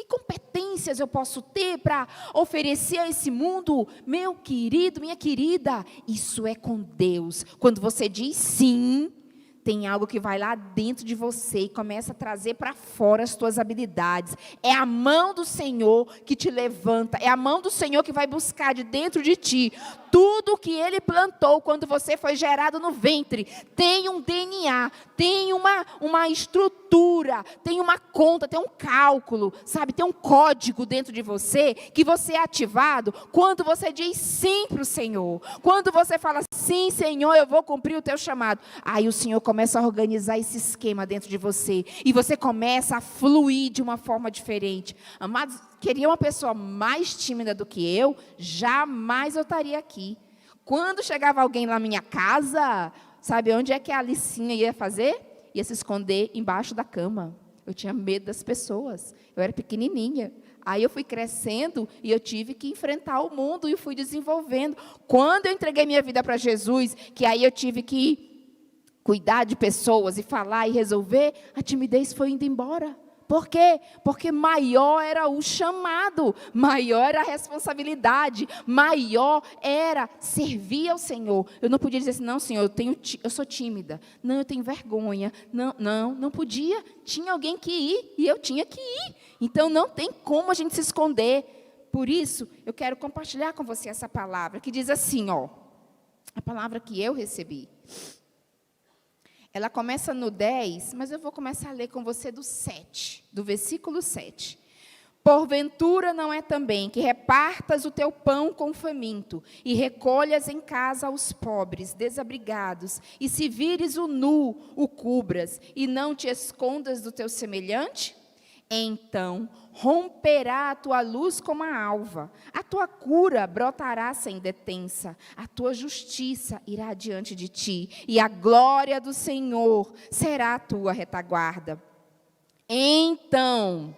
A: competências eu posso ter para oferecer a esse mundo? Meu querido, minha querida, isso é com Deus. Quando você diz sim, tem algo que vai lá dentro de você e começa a trazer para fora as tuas habilidades. É a mão do Senhor que te levanta, é a mão do Senhor que vai buscar de dentro de ti tudo que Ele plantou quando você foi gerado no ventre. Tem um DNA, tem uma estrutura, tem uma conta, tem um cálculo, sabe? Tem um código dentro de você que você é ativado quando você diz sim para o Senhor. Quando você fala, sim, Senhor, eu vou cumprir o teu chamado. Aí o Senhor começa a organizar esse esquema dentro de você. E você começa a fluir de uma forma diferente. Amados, queria uma pessoa mais tímida do que eu, jamais eu estaria aqui. Quando chegava alguém lá na minha casa, sabe onde é que a Alicinha ia fazer? Ia se esconder embaixo da cama. Eu tinha medo das pessoas. Eu era pequenininha. Aí eu fui crescendo e eu tive que enfrentar o mundo e fui desenvolvendo. Quando eu entreguei minha vida para Jesus, que aí eu tive que cuidar de pessoas e falar e resolver, a timidez foi indo embora. Por quê? Porque maior era o chamado, maior era a responsabilidade, maior era servir ao Senhor. Eu não podia dizer assim, não, Senhor, eu sou tímida, não, eu tenho vergonha, não podia. Tinha alguém que ir e eu tinha que ir. Então, não tem como a gente se esconder. Por isso, eu quero compartilhar com você essa palavra, que diz assim, ó, a palavra que eu recebi. Ela começa no 10, mas eu vou começar a ler com você do 7, do versículo 7. Porventura não é também que repartas o teu pão com o faminto, e recolhas em casa os pobres, desabrigados, e se vires o nu, o cubras, e não te escondas do teu semelhante? Então romperá a tua luz como a alva, a tua cura brotará sem detença, a tua justiça irá diante de ti, e a glória do Senhor será a tua retaguarda. Então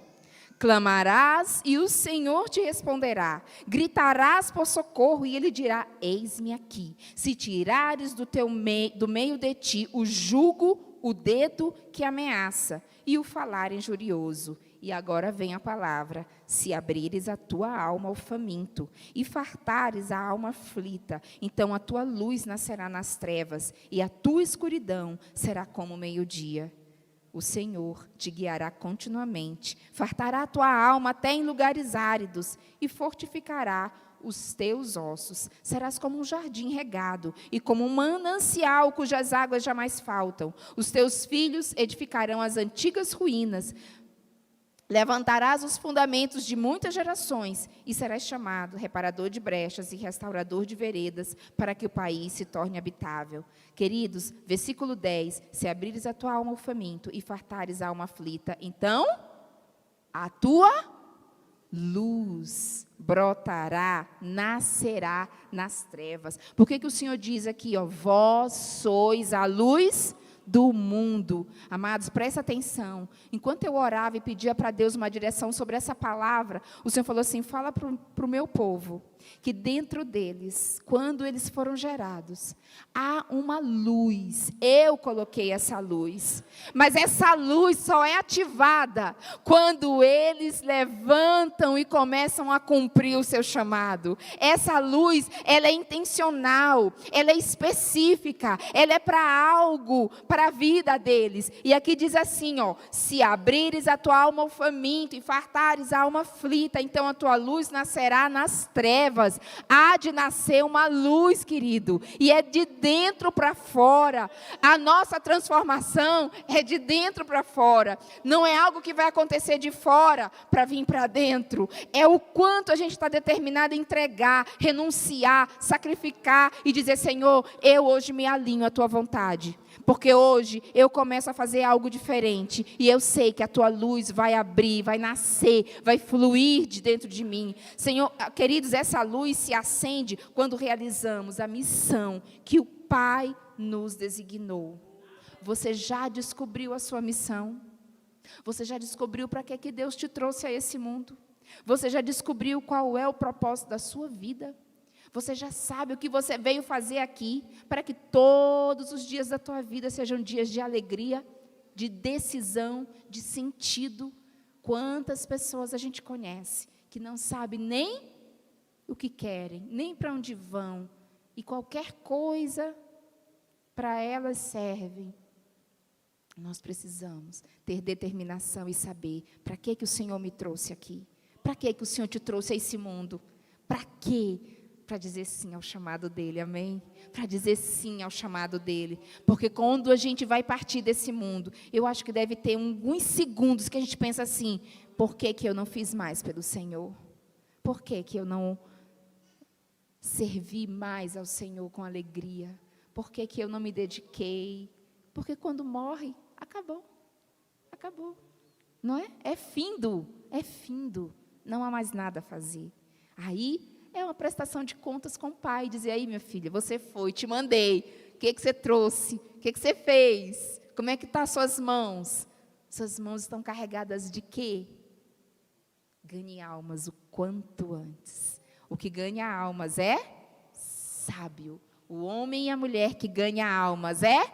A: clamarás e o Senhor te responderá, gritarás por socorro e Ele dirá, eis-me aqui. Se tirares do meio de ti o jugo, o dedo que ameaça e o falar injurioso. E agora vem a palavra, se abrires a tua alma ao faminto e fartares a alma aflita, então a tua luz nascerá nas trevas e a tua escuridão será como o meio-dia. O Senhor te guiará continuamente, fartará a tua alma até em lugares áridos e fortificará os teus ossos. Serás como um jardim regado e como um manancial cujas águas jamais faltam. Os teus filhos edificarão as antigas ruínas. Levantarás os fundamentos de muitas gerações e serás chamado reparador de brechas e restaurador de veredas para que o país se torne habitável. Queridos, versículo 10, se abrires a tua alma ao faminto e fartares a alma aflita, então a tua luz brotará, nascerá nas trevas. Por que o Senhor diz aqui, ó, vós sois a luz do mundo? Amados, presta atenção. Enquanto eu orava e pedia para Deus uma direção sobre essa palavra, o Senhor falou assim, fala para o meu povo, que dentro deles, quando eles foram gerados, há uma luz. Eu coloquei essa luz. Mas essa luz só é ativada quando eles levantam e começam a cumprir o seu chamado. Essa luz, ela é intencional, ela é específica, ela é para algo, para a vida deles. E aqui diz assim, ó, se abrires a tua alma ao faminto e fartares a alma aflita, então a tua luz nascerá nas trevas. Há de nascer uma luz, querido, e é de dentro para fora. A nossa transformação é de dentro para fora. Não é algo que vai acontecer de fora para vir para dentro. É o quanto a gente está determinado a entregar, renunciar, sacrificar e dizer, Senhor, eu hoje me alinho à tua vontade. Porque hoje eu começo a fazer algo diferente. E eu sei que a tua luz vai abrir, vai nascer, vai fluir de dentro de mim. Senhor, queridos, essa luz se acende quando realizamos a missão que o Pai nos designou. Você já descobriu a sua missão? Você já descobriu para que Deus te trouxe a esse mundo? Você já descobriu qual é o propósito da sua vida? Você já sabe o que você veio fazer aqui, para que todos os dias da tua vida sejam dias de alegria, de decisão, de sentido. Quantas pessoas a gente conhece que não sabe nem o que querem, nem para onde vão, e qualquer coisa para elas serve. Nós precisamos ter determinação e saber para que o Senhor me trouxe aqui, para que o Senhor te trouxe a esse mundo, para quê? Para dizer sim ao chamado dEle, amém? Para dizer sim ao chamado dEle, porque quando a gente vai partir desse mundo, eu acho que deve ter alguns segundos que a gente pensa assim, por que eu não fiz mais pelo Senhor? Por que eu não servi mais ao Senhor com alegria? Por que eu não me dediquei? Porque quando morre, acabou, não é? É findo, não há mais nada a fazer. Aí, é uma prestação de contas com o pai, dizer, aí minha filha, você foi, te mandei, o que você trouxe, o que você fez, como é que estão as suas mãos? Suas mãos estão carregadas de quê? Ganhe almas o quanto antes. O que ganha almas é sábio. O homem e a mulher que ganha almas é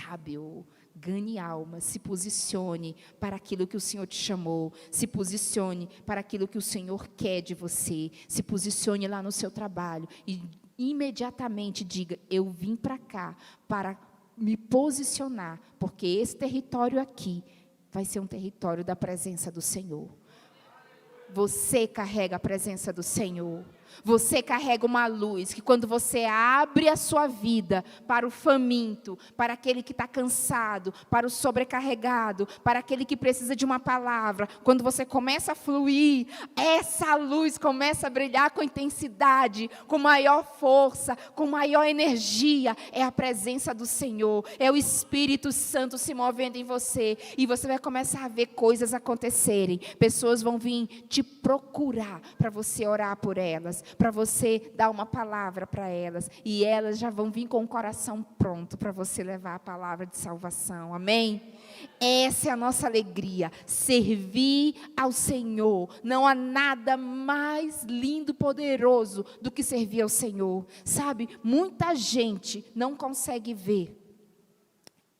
A: sábio. Ganhe alma, se posicione para aquilo que o Senhor te chamou, se posicione para aquilo que o Senhor quer de você, se posicione lá no seu trabalho e imediatamente diga: eu vim para cá para me posicionar, porque esse território aqui vai ser um território da presença do Senhor. Você carrega a presença do Senhor. Você carrega uma luz que quando você abre a sua vida para o faminto, para aquele que está cansado, para o sobrecarregado, para aquele que precisa de uma palavra, quando você começa a fluir, essa luz começa a brilhar com intensidade, com maior força, com maior energia. É a presença do Senhor, é o Espírito Santo se movendo em você, e você vai começar a ver coisas acontecerem. Pessoas vão vir te procurar para você orar por elas, para você dar uma palavra para elas, e elas já vão vir com o coração pronto para você levar a palavra de salvação, amém? Essa é a nossa alegria, servir ao Senhor. Não há nada mais lindo, poderoso do que servir ao Senhor, sabe? Muita gente não consegue ver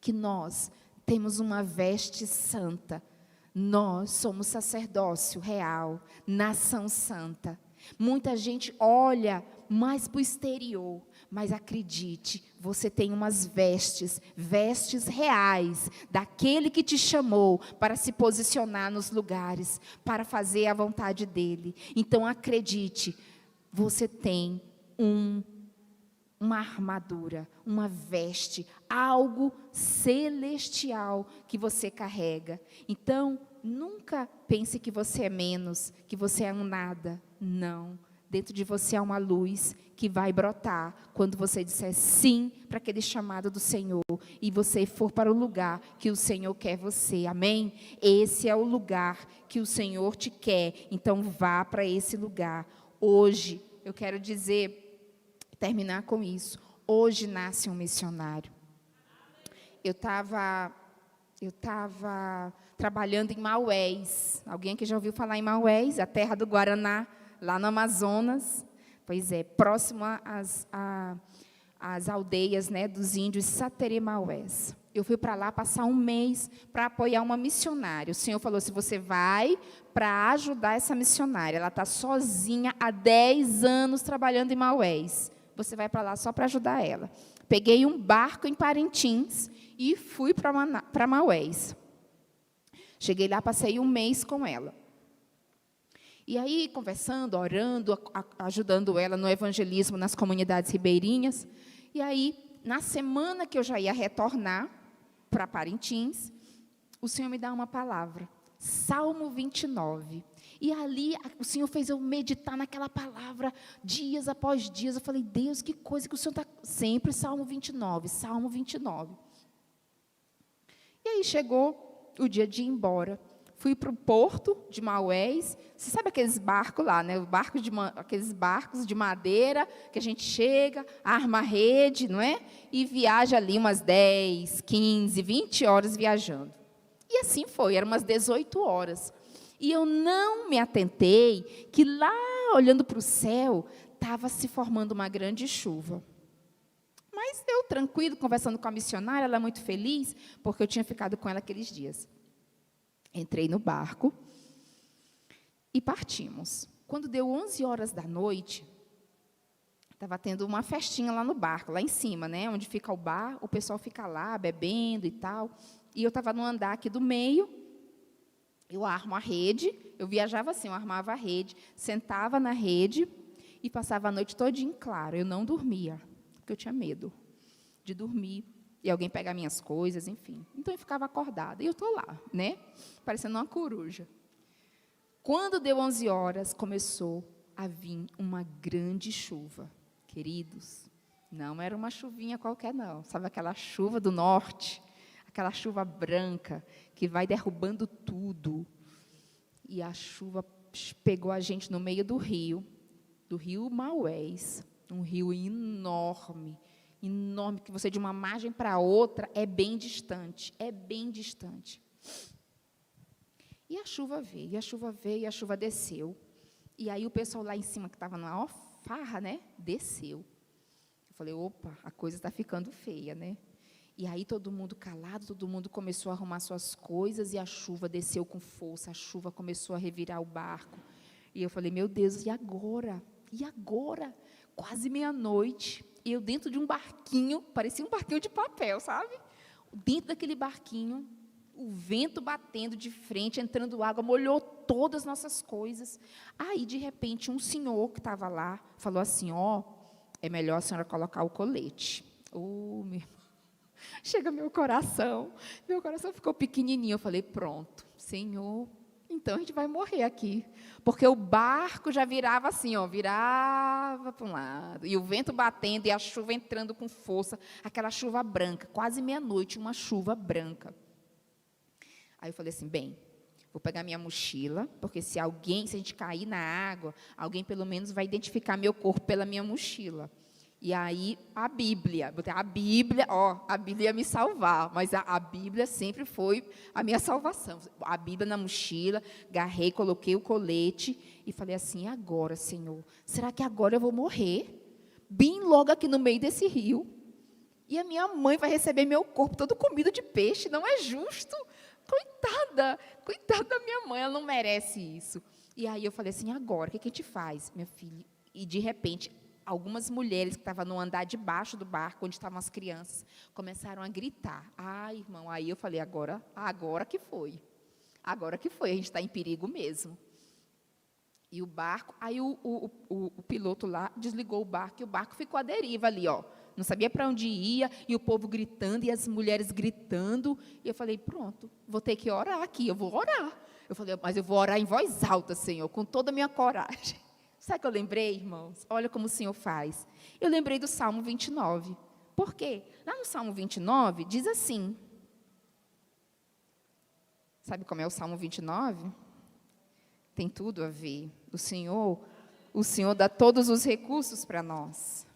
A: que nós temos uma veste santa. Nós somos sacerdócio real, nação santa. Muita gente olha mais para o exterior, mas acredite, você tem umas vestes reais, daquele que te chamou para se posicionar nos lugares, para fazer a vontade dEle. Então acredite, você tem uma armadura, uma veste, algo celestial que você carrega. Então, nunca pense que você é menos, que você é um nada. Não. Dentro de você há uma luz que vai brotar quando você disser sim para aquele chamado do Senhor e você for para o lugar que o Senhor quer você. Amém? Esse é o lugar que o Senhor te quer. Então, vá para esse lugar. Hoje, eu quero terminar com isso. Hoje nasce um missionário. Eu estava trabalhando em Maués. Alguém aqui já ouviu falar em Maués? A terra do Guaraná, lá no Amazonas. Pois é, próximo às aldeias, né, dos índios Sateré-Maués. Eu fui para lá passar um mês para apoiar uma missionária. O Senhor falou assim: você vai para ajudar essa missionária. Ela está sozinha há 10 anos trabalhando em Maués. Você vai para lá só para ajudar ela. Peguei um barco em Parintins e fui para Maués. Cheguei lá, passei um mês com ela. E aí, conversando, orando, ajudando ela no evangelismo nas comunidades ribeirinhas. E aí, na semana que eu já ia retornar para Parintins, o Senhor me dá uma palavra, Salmo 29. E ali, o Senhor fez eu meditar naquela palavra, dias após dias. Eu falei: Deus, que coisa que o Senhor está... Sempre Salmo 29, Salmo 29. E aí, chegou o dia de ir embora. Fui para o porto de Maués. Você sabe aqueles barcos lá, né? Aqueles barcos de madeira que a gente chega, arma a rede, não é? E viaja ali umas 10, 15, 20 horas viajando. E assim foi, eram umas 18 horas. E eu não me atentei que lá, olhando para o céu, estava se formando uma grande chuva. Mas eu, tranquilo, conversando com a missionária, ela muito feliz, porque eu tinha ficado com ela aqueles dias. Entrei no barco e partimos. Quando deu 11 horas da noite, estava tendo uma festinha lá no barco, lá em cima, né, onde fica o bar, o pessoal fica lá bebendo e tal. E eu estava no andar aqui do meio, eu armo a rede, eu viajava assim, eu armava a rede, sentava na rede e passava a noite todinha em claro. Eu não dormia, porque eu tinha medo de dormir e alguém pegar minhas coisas, enfim. Então, eu ficava acordada. E eu estou lá, né? Parecendo uma coruja. Quando deu 11 horas, começou a vir uma grande chuva. Queridos, não era uma chuvinha qualquer, não. Sabe aquela chuva do norte? Aquela chuva branca, que vai derrubando tudo. E a chuva pegou a gente no meio do rio Maués. Um rio enorme, que você, de uma margem para outra, é bem distante. E a chuva veio, e a chuva desceu. E aí o pessoal lá em cima, que estava na farra, né, desceu. Eu falei: opa, a coisa está ficando feia, né? E aí todo mundo calado, todo mundo começou a arrumar suas coisas e a chuva desceu com força, a chuva começou a revirar o barco. E eu falei, meu Deus, e agora? E agora? Quase meia-noite, eu dentro de um barquinho, parecia um barquinho de papel, sabe? Dentro daquele barquinho, o vento batendo de frente, entrando água, molhou todas as nossas coisas. Aí, de repente, um senhor que estava lá, falou assim, é melhor a senhora colocar o colete. Meu irmão, chega meu coração ficou pequenininho. Eu falei, pronto, Senhor, então a gente vai morrer aqui. Porque o barco já virava assim, virava para um lado, e o vento batendo, e a chuva entrando com força, aquela chuva branca, quase meia-noite, uma chuva branca. Aí eu falei assim, bem, vou pegar minha mochila, porque se a gente cair na água, alguém pelo menos vai identificar meu corpo pela minha mochila. E aí, a Bíblia, a Bíblia ia me salvar, mas a Bíblia sempre foi a minha salvação. A Bíblia na mochila, agarrei, coloquei o colete e falei assim, agora, Senhor, será que agora eu vou morrer? Bem logo aqui no meio desse rio. E a minha mãe vai receber meu corpo todo comido de peixe, não é justo? Coitada da minha mãe, ela não merece isso. E aí eu falei assim, agora, o que a gente faz, minha filha? E de repente, algumas mulheres que estavam no andar de baixo do barco, onde estavam as crianças, começaram a gritar. Irmão, aí eu falei, agora que foi. Agora que foi, a gente está em perigo mesmo. E o barco, aí o piloto lá desligou o barco, e o barco ficou à deriva ali, não sabia para onde ia, e o povo gritando, e as mulheres gritando, e eu falei, pronto, vou ter que orar aqui, eu vou orar. Eu falei, mas eu vou orar em voz alta, Senhor, com toda a minha coragem. Sabe o que eu lembrei, irmãos? Olha como o Senhor faz. Eu lembrei do Salmo 29. Por quê? Lá no Salmo 29, diz assim. Sabe como é o Salmo 29? Tem tudo a ver. O Senhor dá todos os recursos para nós.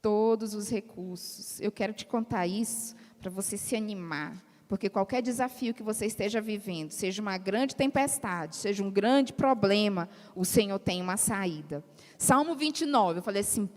A: Todos os recursos. Eu quero te contar isso para você se animar. Porque qualquer desafio que você esteja vivendo, seja uma grande tempestade, seja um grande problema, o Senhor tem uma saída. Salmo 29, eu falei assim,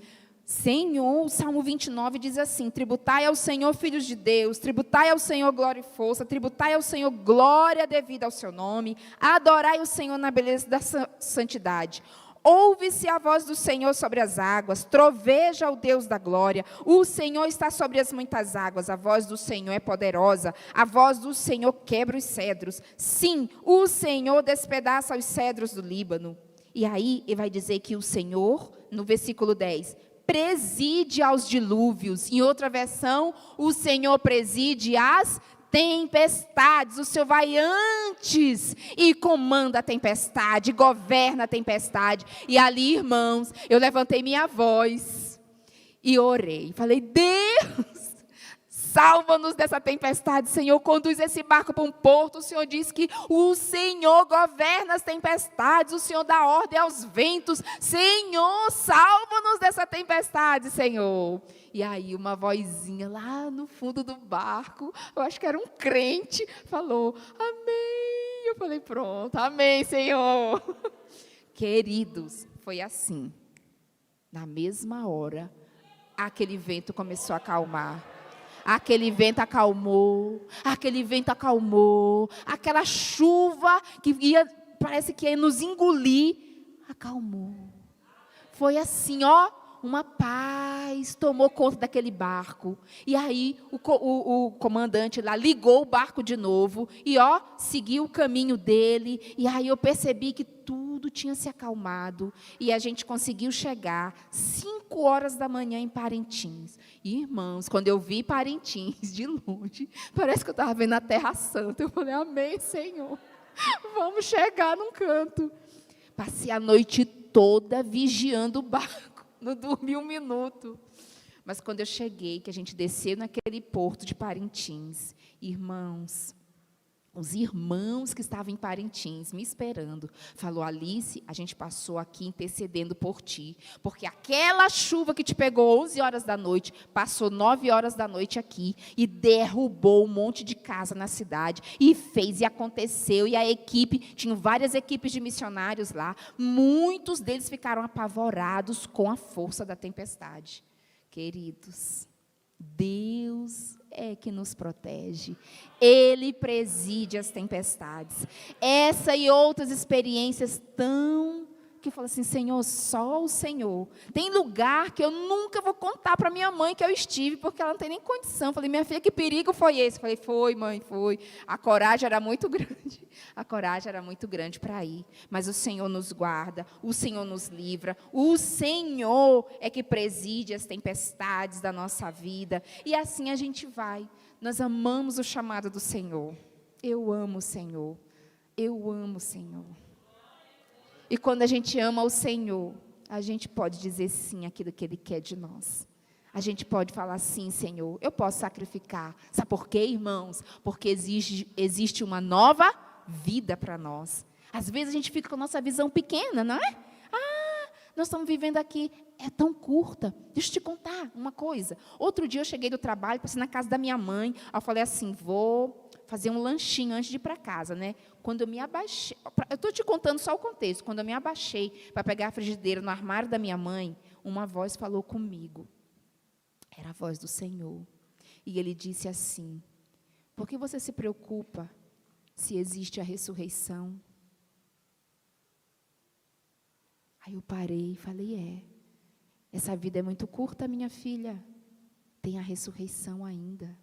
A: Senhor, o Salmo 29 diz assim, tributai ao Senhor, filhos de Deus, tributai ao Senhor glória e força, tributai ao Senhor glória devida ao seu nome, adorai o Senhor na beleza da santidade. Ouve-se a voz do Senhor sobre as águas, troveja o Deus da glória. O Senhor está sobre as muitas águas, a voz do Senhor é poderosa, a voz do Senhor quebra os cedros. Sim, o Senhor despedaça os cedros do Líbano. E aí, ele vai dizer que o Senhor, no versículo 10, preside aos dilúvios. Em outra versão, o Senhor preside às tempestades, o Senhor vai antes e comanda a tempestade, governa a tempestade. E ali, irmãos, eu levantei minha voz e orei, falei, Deus, salva-nos dessa tempestade, Senhor, conduz esse barco para um porto. O Senhor diz que o Senhor governa as tempestades, o Senhor dá ordem aos ventos. Senhor, salva-nos dessa tempestade, Senhor. E aí uma vozinha lá no fundo do barco, eu acho que era um crente, falou, amém. Eu falei, pronto, amém, Senhor. Queridos, foi assim. Na mesma hora, aquele vento começou a acalmar. Aquele vento acalmou, aquela chuva que parece que ia nos engolir, acalmou. Foi assim, uma paz tomou conta daquele barco. E aí o comandante lá ligou o barco de novo e seguiu o caminho dele. E aí eu percebi que tudo tinha se acalmado e a gente conseguiu chegar 5 horas da manhã em Parintins. E, irmãos, quando eu vi Parintins de longe, parece que eu estava vendo a Terra Santa. Eu falei, amém, Senhor, vamos chegar num canto. Passei a noite toda vigiando o barco, não dormi um minuto. Mas quando eu cheguei, que a gente desceu naquele porto de Parintins, irmãos, os irmãos que estavam em Parintins me esperando, falou, Alice, a gente passou aqui intercedendo por ti, porque aquela chuva que te pegou 11 horas da noite, passou 9 horas da noite aqui, e derrubou um monte de casa na cidade, e fez, e aconteceu, e a equipe, tinham várias equipes de missionários lá, muitos deles ficaram apavorados com a força da tempestade. Queridos, Deus é que nos protege. Ele preside as tempestades. Essa e outras experiências que eu falo assim, Senhor, só o Senhor. Tem lugar que eu nunca vou contar para minha mãe que eu estive, porque ela não tem nem condição. Eu falei, minha filha, que perigo foi esse? Eu falei, foi, mãe, foi. A coragem era muito grande. A coragem era muito grande para ir. Mas o Senhor nos guarda, o Senhor nos livra. O Senhor é que preside as tempestades da nossa vida. E assim a gente vai. Nós amamos o chamado do Senhor. Eu amo o Senhor. Eu amo o Senhor. E quando a gente ama o Senhor, a gente pode dizer sim àquilo que Ele quer de nós. A gente pode falar sim, Senhor, eu posso sacrificar. Sabe por quê, irmãos? Porque existe uma nova vida para nós. Às vezes a gente fica com a nossa visão pequena, não é? Nós estamos vivendo aqui, é tão curta. Deixa eu te contar uma coisa. Outro dia eu cheguei do trabalho, passei na casa da minha mãe, eu falei assim, vou fazer um lanchinho antes de ir para casa, né? Quando eu me abaixei, eu estou te contando só o contexto, quando eu me abaixei para pegar a frigideira no armário da minha mãe, uma voz falou comigo, era a voz do Senhor, e Ele disse assim, por que você se preocupa se existe a ressurreição? Aí eu parei e falei, essa vida é muito curta, minha filha, tem a ressurreição ainda.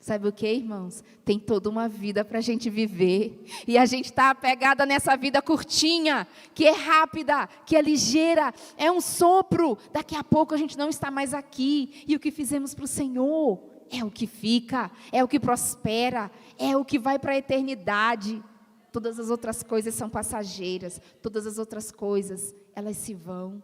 A: Sabe o que, irmãos? Tem toda uma vida para a gente viver. E a gente está apegada nessa vida curtinha, que é rápida, que é ligeira, é um sopro. Daqui a pouco a gente não está mais aqui. E o que fizemos para o Senhor é o que fica, é o que prospera, é o que vai para a eternidade. Todas as outras coisas são passageiras, todas as outras coisas, elas se vão.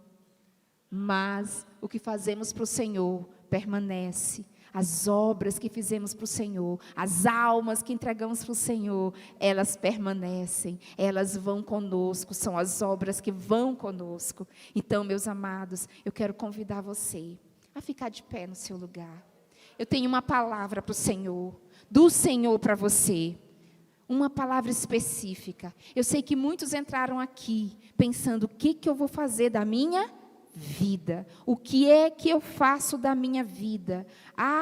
A: Mas o que fazemos para o Senhor permanece. As obras que fizemos para o Senhor, as almas que entregamos para o Senhor, elas permanecem, elas vão conosco, são as obras que vão conosco. Então, meus amados, eu quero convidar você a ficar de pé no seu lugar. Eu tenho uma palavra para o Senhor, do Senhor para você, uma palavra específica. Eu sei que muitos entraram aqui pensando, o que eu vou fazer da minha vida? O que é que eu faço da minha vida?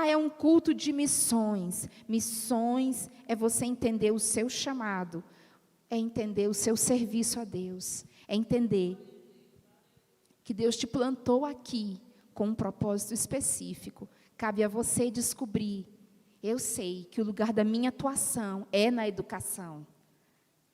A: É um culto de missões. Missões é você entender o seu chamado, é entender o seu serviço a Deus, é entender que Deus te plantou aqui com um propósito específico. Cabe a você descobrir. Eu sei que o lugar da minha atuação é na educação.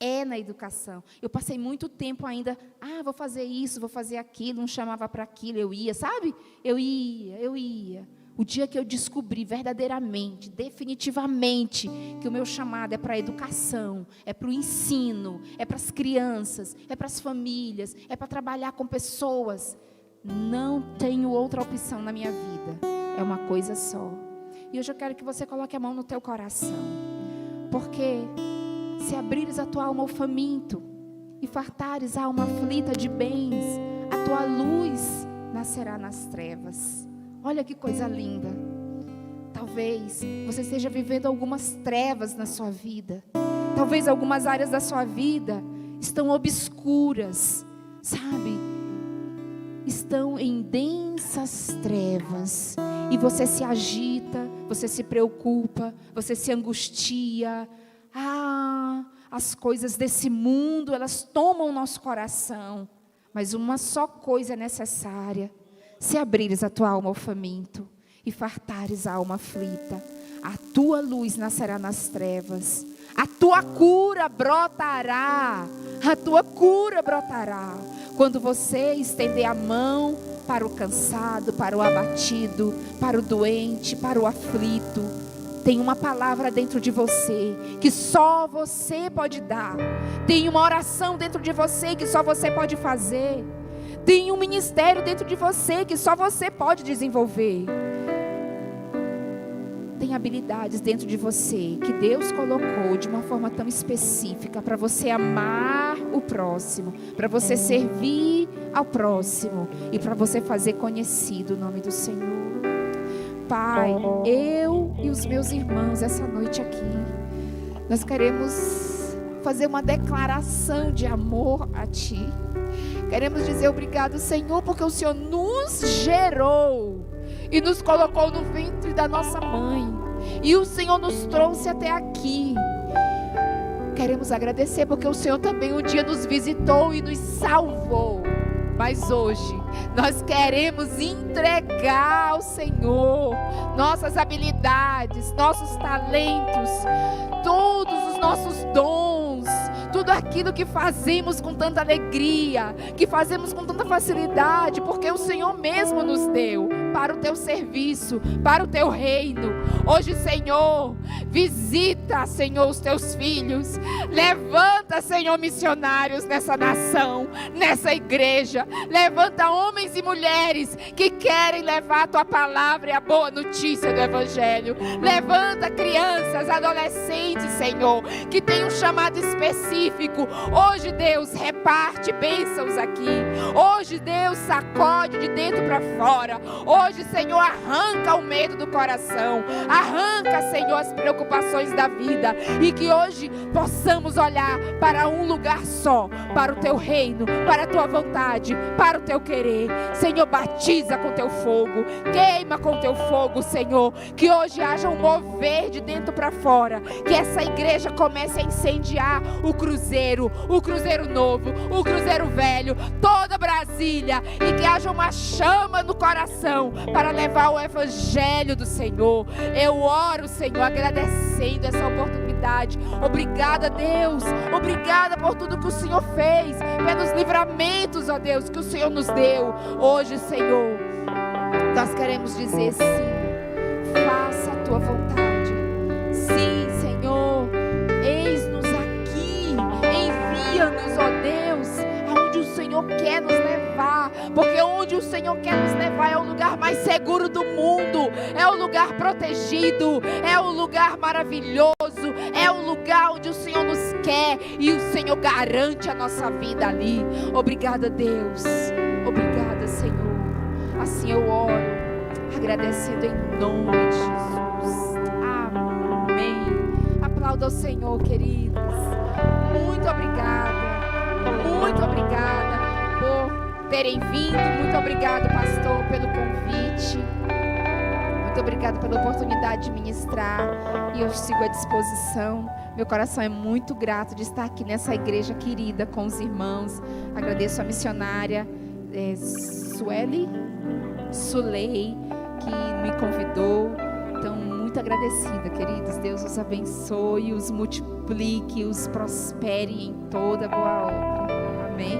A: É na educação. Eu passei muito tempo ainda, vou fazer isso, vou fazer aquilo, não chamava para aquilo, eu ia, sabe? Eu ia. O dia que eu descobri verdadeiramente, definitivamente, que o meu chamado é para a educação, é para o ensino, é para as crianças, é para as famílias, é para trabalhar com pessoas, não tenho outra opção na minha vida, é uma coisa só. E hoje eu quero que você coloque a mão no teu coração, porque se abrires a tua alma ao faminto e fartares a alma aflita de bens, a tua luz nascerá nas trevas. Olha que coisa linda. Talvez você esteja vivendo algumas trevas na sua vida. Talvez algumas áreas da sua vida estão obscuras, sabe? Estão em densas trevas. E você se agita, você se preocupa, você se angustia. As coisas desse mundo, elas tomam o nosso coração. Mas uma só coisa é necessária: se abrires a tua alma ao faminto e fartares a alma aflita, a tua luz nascerá nas trevas, a tua cura brotará, quando você estender a mão para o cansado, para o abatido, para o doente, para o aflito. Tem uma palavra dentro de você que só você pode dar. Tem uma oração dentro de você que só você pode fazer. Tem um ministério dentro de você que só você pode desenvolver. Tem habilidades dentro de você que Deus colocou de uma forma tão específica para você amar o próximo, para você servir ao próximo e para você fazer conhecido o nome do Senhor. Pai, eu e os meus irmãos essa noite aqui, nós queremos fazer uma declaração de amor a Ti. Queremos dizer obrigado, Senhor, porque o Senhor nos gerou e nos colocou no ventre da nossa mãe, e o Senhor nos trouxe até aqui. Queremos agradecer porque o Senhor também um dia nos visitou e nos salvou. Mas hoje nós queremos entregar ao Senhor nossas habilidades, nossos talentos, todos os nossos dons, tudo aquilo que fazemos com tanta alegria, que fazemos com tanta facilidade, porque o Senhor mesmo nos deu para o teu serviço, para o teu reino. Hoje, Senhor, visita, Senhor, os teus filhos. Levanta, Senhor, missionários nessa nação, nessa igreja. Levanta homens e mulheres que querem levar a tua palavra e a boa notícia do Evangelho. Levanta crianças, adolescentes, Senhor, que tem um chamado específico. Hoje, Deus, reparte bênçãos aqui. Hoje, Deus, sacode de dentro para fora. Hoje, Senhor, arranca o medo do coração. Arranca, Senhor, as preocupações da vida. E que hoje possamos olhar para um lugar só, para o teu reino, para a tua vontade, para o teu querer. Senhor, batiza com teu fogo, queima com teu fogo, Senhor. Que hoje haja um mover de dentro para fora. Que essa igreja comece a incendiar o cruzeiro novo, o cruzeiro velho, toda Brasília. E que haja uma chama no coração para levar o Evangelho do Senhor. Eu oro, Senhor, agradecendo essa oportunidade. Obrigada, Deus. Obrigada por tudo que o Senhor fez, pelos livramentos, ó Deus, que o Senhor nos deu. Hoje, Senhor, nós queremos dizer sim. Faça a tua vontade. Sim, Senhor. Eis-nos aqui. Envia-nos, ó Deus, aonde o Senhor quer nos levar. Porque onde o Senhor quer nos levar é o lugar mais seguro do mundo. É o lugar protegido. É o lugar maravilhoso. É o lugar onde o Senhor nos quer. E o Senhor garante a nossa vida ali. Obrigada, Deus. Obrigada, Senhor. Assim eu oro, agradecendo em nome de Jesus. Amém. Aplauda ao Senhor, queridos. Muito obrigada. Muito obrigada por terem vindo. Muito obrigado, pastor, pelo convite. Muito obrigado pela oportunidade de ministrar. E eu sigo à disposição. Meu coração é muito grato de estar aqui nessa igreja querida com os irmãos. Agradeço a missionária Sulei, que me convidou. Então, muito agradecida, queridos. Deus os abençoe, os multiplique, os prospere em toda boa obra. Amém.